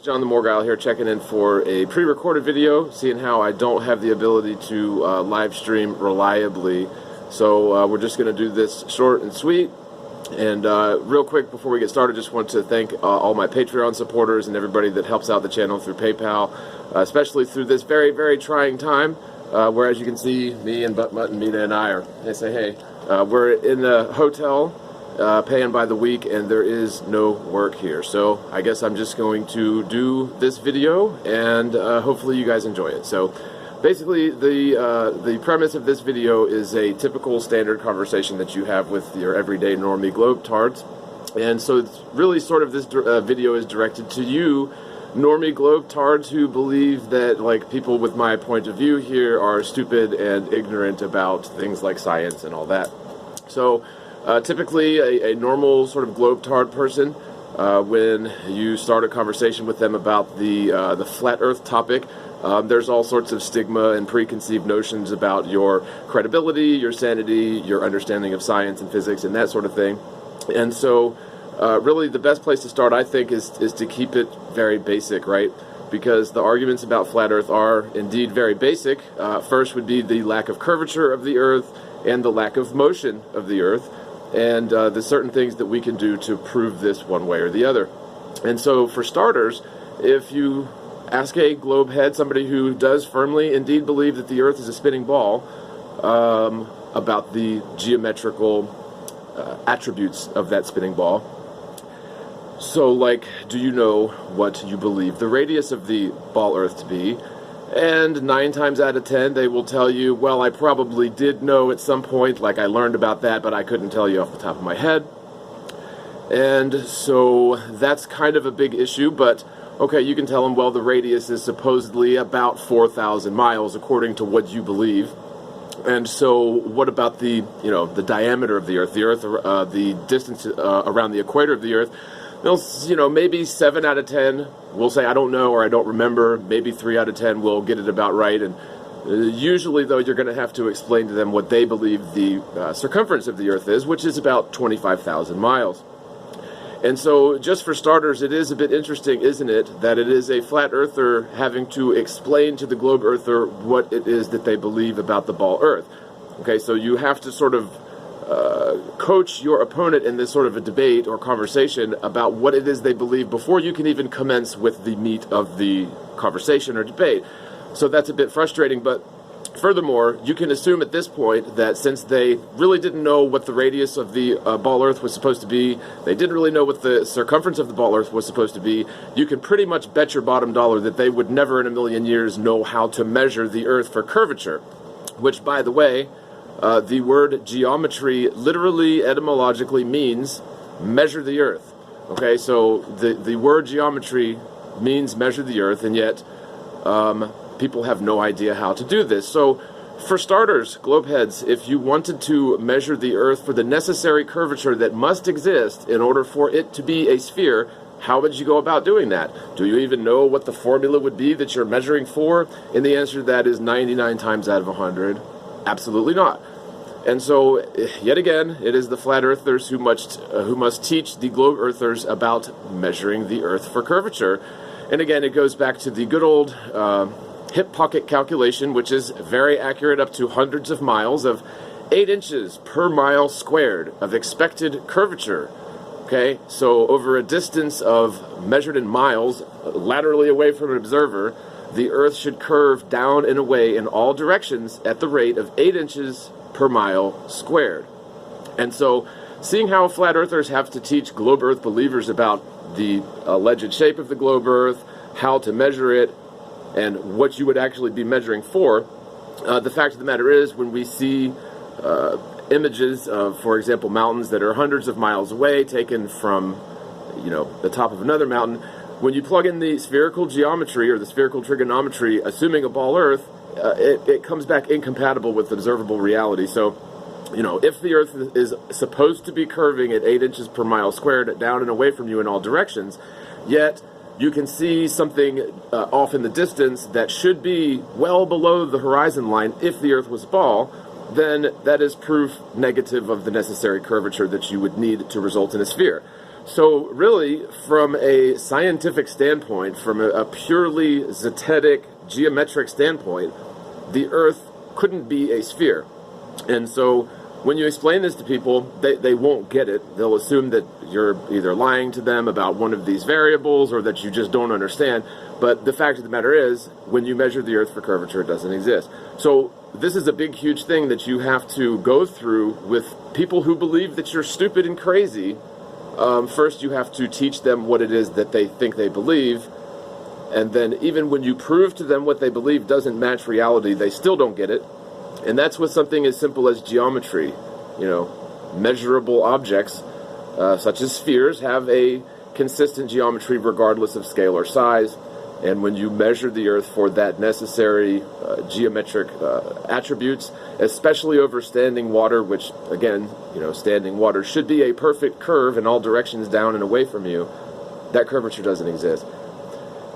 folks, John the Morgile here, checking in for a pre-recorded video, seeing how I don't have the ability to live stream reliably. So we're just going to do this short and sweet. And real quick before we get started, just want to thank all my Patreon supporters and everybody that helps out the channel through PayPal, especially through this very, very trying time, where, as you can see, me and Butt Mutt and Mina and I are, we're in the hotel, paying by the week, and there is no work here. So I guess I'm just going to do this video, and hopefully you guys enjoy it. So basically, the premise of this video is a typical standard conversation that you have with your everyday normie globetards. And so it's really sort of this video is directed to you normie globetards who believe that, like, people with my point of view here are stupid and ignorant about things like science and all that. So typically a normal sort of globetard person, when you start a conversation with them about the flat earth topic, there's all sorts of stigma and preconceived notions about your credibility, your sanity, your understanding of science and physics and that sort of thing. And so really the best place to start, I think, is to keep it very basic, right? Because the arguments about flat earth are indeed very basic. First would be the lack of curvature of the earth and the lack of motion of the earth, and the certain things that we can do to prove this one way or the other. And so for starters, if you ask a globe head, somebody who does firmly indeed believe that the earth is a spinning ball, about the geometrical attributes of that spinning ball. So, like, do you know what you believe the radius of the ball earth to be? And 9 times out of 10, they will tell you, well, I probably did know at some point, like I learned about that, but I couldn't tell you off the top of my head. And so that's kind of a big issue, but okay, you can tell them, well, the radius is supposedly about 4,000 miles, according to what you believe. And so what about the diameter of the earth, the distance around the equator of the earth? They'll, maybe 7 out of 10 will say, I don't know, or I don't remember. Maybe 3 out of 10 will get it about right. And usually, though, you're going to have to explain to them what they believe the circumference of the earth is, which is about 25,000 miles. And so, just for starters, it is a bit interesting, isn't it, that it is a flat earther having to explain to the globe earther what it is that they believe about the ball earth. Okay, so you have to sort of coach your opponent in this sort of a debate or conversation about what it is they believe before you can even commence with the meat of the conversation or debate. So that's a bit frustrating, but furthermore, you can assume at this point that since they really didn't know what the radius of the ball earth was supposed to be, they didn't really know what the circumference of the ball earth was supposed to be, you can pretty much bet your bottom dollar that they would never in a million years know how to measure the earth for curvature, which, by the way, the word geometry literally, etymologically means measure the earth. Okay, so the word geometry means measure the earth, and yet people have no idea how to do this. So for starters, globeheads, if you wanted to measure the earth for the necessary curvature that must exist in order for it to be a sphere, how would you go about doing that? Do you even know what the formula would be that you're measuring for? And the answer to that is 99 times out of 100. Absolutely not. And so, yet again, it is the flat earthers who must teach the globe earthers about measuring the earth for curvature. And again, it goes back to the good old hip pocket calculation, which is very accurate up to hundreds of miles, of 8 inches per mile squared of expected curvature. Okay, so over a distance of, measured in miles, laterally away from an observer, the earth should curve down and away in all directions at the rate of 8 inches per mile squared. And so, seeing how flat earthers have to teach globe earth believers about the alleged shape of the globe earth, how to measure it, and what you would actually be measuring for, the fact of the matter is, when we see images of, for example, mountains that are hundreds of miles away, taken from, the top of another mountain, when you plug in the spherical geometry or the spherical trigonometry, assuming a ball earth, it comes back incompatible with observable reality. So, if the earth is supposed to be curving at 8 inches per mile squared down and away from you in all directions, yet you can see something off in the distance that should be well below the horizon line if the earth was a ball, then that is proof negative of the necessary curvature that you would need to result in a sphere. So really, from a scientific standpoint, from a purely zetetic, geometric standpoint, the Earth couldn't be a sphere. And so when you explain this to people, they won't get it. They'll assume that you're either lying to them about one of these variables or that you just don't understand. But the fact of the matter is, when you measure the Earth for curvature, it doesn't exist. So this is a big, huge thing that you have to go through with people who believe that you're stupid and crazy. First, you have to teach them what it is that they think they believe. And then even when you prove to them what they believe doesn't match reality, they still don't get it. And that's with something as simple as geometry. You know, measurable objects, such as spheres, have a consistent geometry regardless of scale or size. And when you measure the Earth for that necessary geometric attributes, especially over standing water, which, again, you know, standing water should be a perfect curve in all directions down and away from you, that curvature doesn't exist.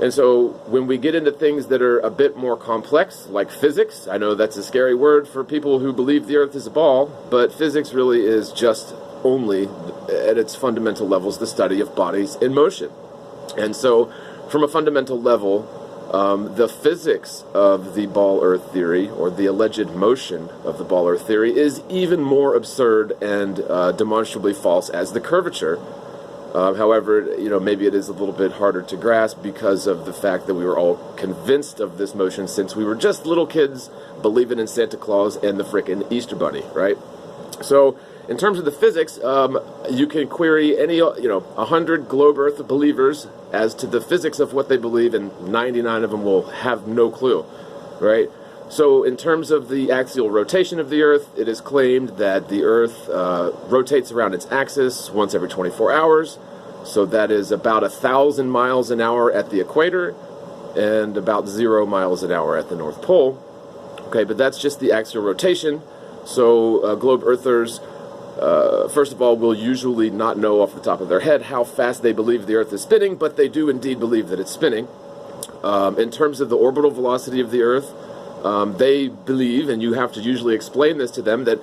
And so when we get into things that are a bit more complex, like physics, I know that's a scary word for people who believe the Earth is a ball, but physics really is just only, at its fundamental levels, the study of bodies in motion. And so from a fundamental level, the physics of the ball Earth theory, or the alleged motion of the ball Earth theory, is even more absurd and demonstrably false as the curvature. However, you know, maybe it is a little bit harder to grasp because of the fact that we were all convinced of this motion since we were just little kids believing in Santa Claus and the frickin' Easter Bunny, right? So, in terms of the physics, you can query any, 100 globe Earth believers as to the physics of what they believe, and 99 of them will have no clue, right? So in terms of the axial rotation of the Earth, it is claimed that the Earth rotates around its axis once every 24 hours. So that is about 1,000 miles an hour at the equator and about 0 miles an hour at the North Pole. Okay, but that's just the axial rotation. So globe Earthers, first of all, will usually not know off the top of their head how fast they believe the Earth is spinning, but they do indeed believe that it's spinning. In terms of the orbital velocity of the Earth, they believe, and you have to usually explain this to them, that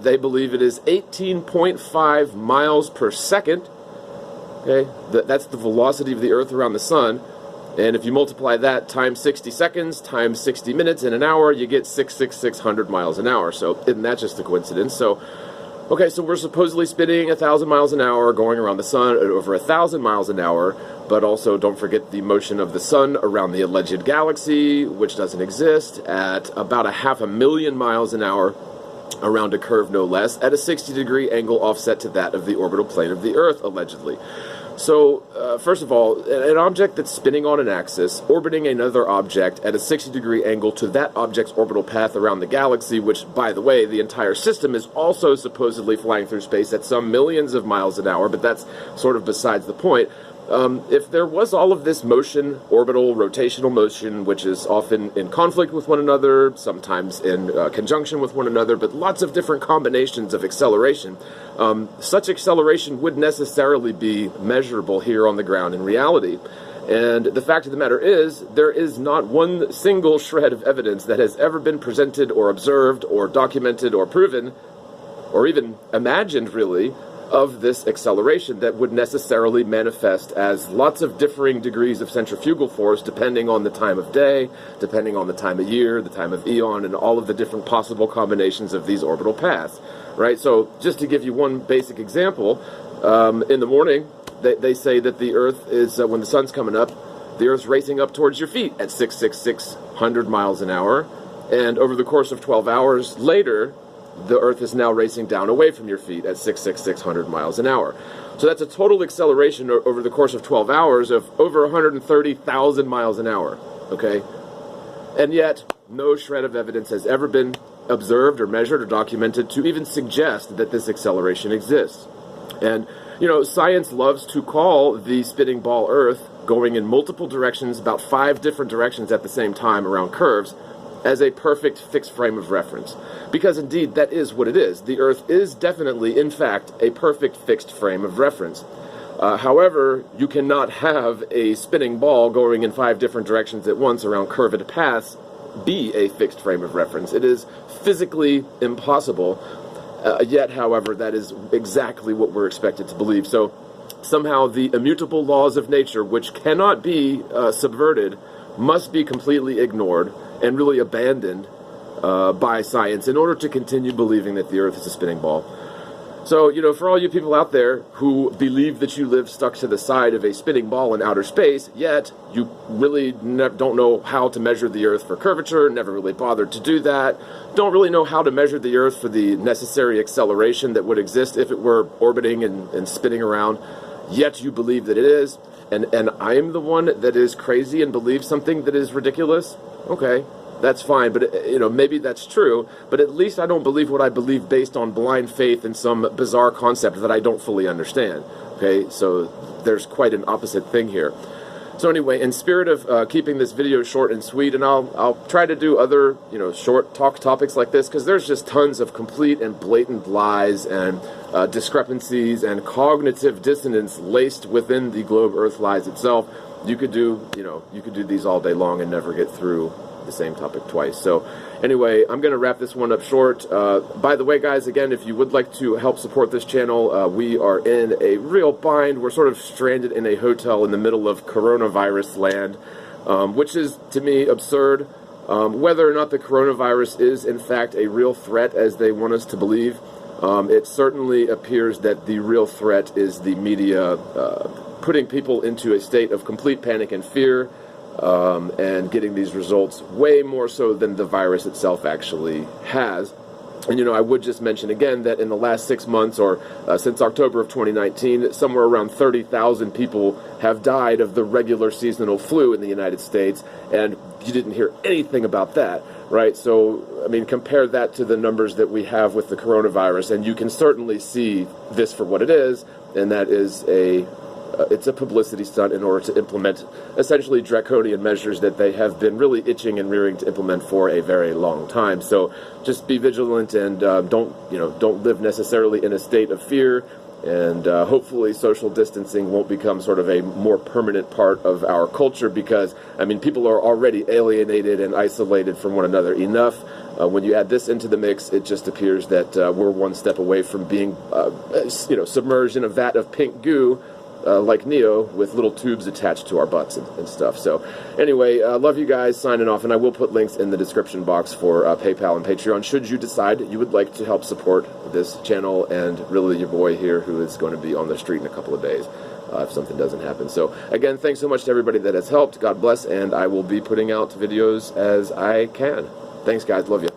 they believe it is 18.5 miles per second. Okay, that's the velocity of the Earth around the Sun. And if you multiply that times 60 seconds, times 60 minutes in an hour, you get 66600 miles an hour. So isn't that just a coincidence? So, okay, so we're supposedly spinning 1,000 miles an hour, going around the Sun at over 1,000 miles an hour. But also don't forget the motion of the Sun around the alleged galaxy, which doesn't exist, at about 500,000 miles an hour around a curve no less, at a 60-degree angle offset to that of the orbital plane of the Earth, allegedly. So, first of all, an object that's spinning on an axis, orbiting another object at a 60-degree angle to that object's orbital path around the galaxy, which, by the way, the entire system is also supposedly flying through space at some millions of miles an hour, but that's sort of besides the point. If there was all of this motion, orbital, rotational motion, which is often in conflict with one another, sometimes in conjunction with one another, but lots of different combinations of acceleration, such acceleration would necessarily be measurable here on the ground in reality. And the fact of the matter is, there is not one single shred of evidence that has ever been presented or observed or documented or proven, or even imagined, really, of this acceleration that would necessarily manifest as lots of differing degrees of centrifugal force depending on the time of day, depending on the time of year, the time of eon, and all of the different possible combinations of these orbital paths, right? So just to give you one basic example, in the morning, they say that the Earth is, when the sun's coming up, the Earth's racing up towards your feet at 66600 miles an hour, and over the course of 12 hours later, the Earth is now racing down away from your feet at 66600 miles an hour. So that's a total acceleration over the course of 12 hours of over 130,000 miles an hour, okay? And yet, no shred of evidence has ever been observed or measured or documented to even suggest that this acceleration exists. And, you know, science loves to call the spinning ball Earth going in multiple directions, about 5 different directions at the same time around curves, as a perfect fixed frame of reference. Because indeed, that is what it is. The Earth is definitely, in fact, a perfect fixed frame of reference. However, you cannot have a spinning ball going in 5 different directions at once around curved paths be a fixed frame of reference. It is physically impossible. Yet, however, that is exactly what we're expected to believe. So, somehow the immutable laws of nature, which cannot be subverted, must be completely ignored and really abandoned by science in order to continue believing that the Earth is a spinning ball. So, you know, for all you people out there who believe that you live stuck to the side of a spinning ball in outer space, yet you really don't know how to measure the Earth for curvature, never really bothered to do that, don't really know how to measure the Earth for the necessary acceleration that would exist if it were orbiting and spinning around, yet you believe that it is, and I'm the one that is crazy and believes something that is ridiculous, okay. That's fine, but you know, maybe that's true, but at least I don't believe what I believe based on blind faith in some bizarre concept that I don't fully understand. Okay, so there's quite an opposite thing here. So anyway, in spirit of keeping this video short and sweet, and I'll try to do other, you know, short topics like this, because there's just tons of complete and blatant lies and discrepancies and cognitive dissonance laced within the globe Earth lies itself. You could do, you know, you could do these all day long and never get through the same topic twice. So anyway, I'm going to wrap this one up short. By the way, guys, again, if you would like to help support this channel, we are in a real bind. We're sort of stranded in a hotel in the middle of coronavirus land, which is, to me, absurd. Whether or not the coronavirus is, in fact, a real threat, as they want us to believe, it certainly appears that the real threat is the media putting people into a state of complete panic and fear, and getting these results way more so than the virus itself actually has. And, you know, I would just mention again that in the last 6 months, or since October of 2019, somewhere around 30,000 people have died of the regular seasonal flu in the United States, and you didn't hear anything about that, right? So, I mean, compare that to the numbers that we have with the coronavirus, and you can certainly see this for what it is, and that is it's a publicity stunt in order to implement essentially draconian measures that they have been really itching and rearing to implement for a very long time. So just be vigilant and don't live necessarily in a state of fear. And hopefully social distancing won't become sort of a more permanent part of our culture, because, I mean, people are already alienated and isolated from one another enough. When you add this into the mix, it just appears that we're one step away from being submerged in a vat of pink goo, like Neo, with little tubes attached to our butts and stuff. So anyway, love you guys, signing off, and I will put links in the description box for PayPal and Patreon should you decide you would like to help support this channel and really your boy here, who is going to be on the street in a couple of days if something doesn't happen. So again, thanks so much to everybody that has helped. God bless, and I will be putting out videos as I can. Thanks, guys. Love you.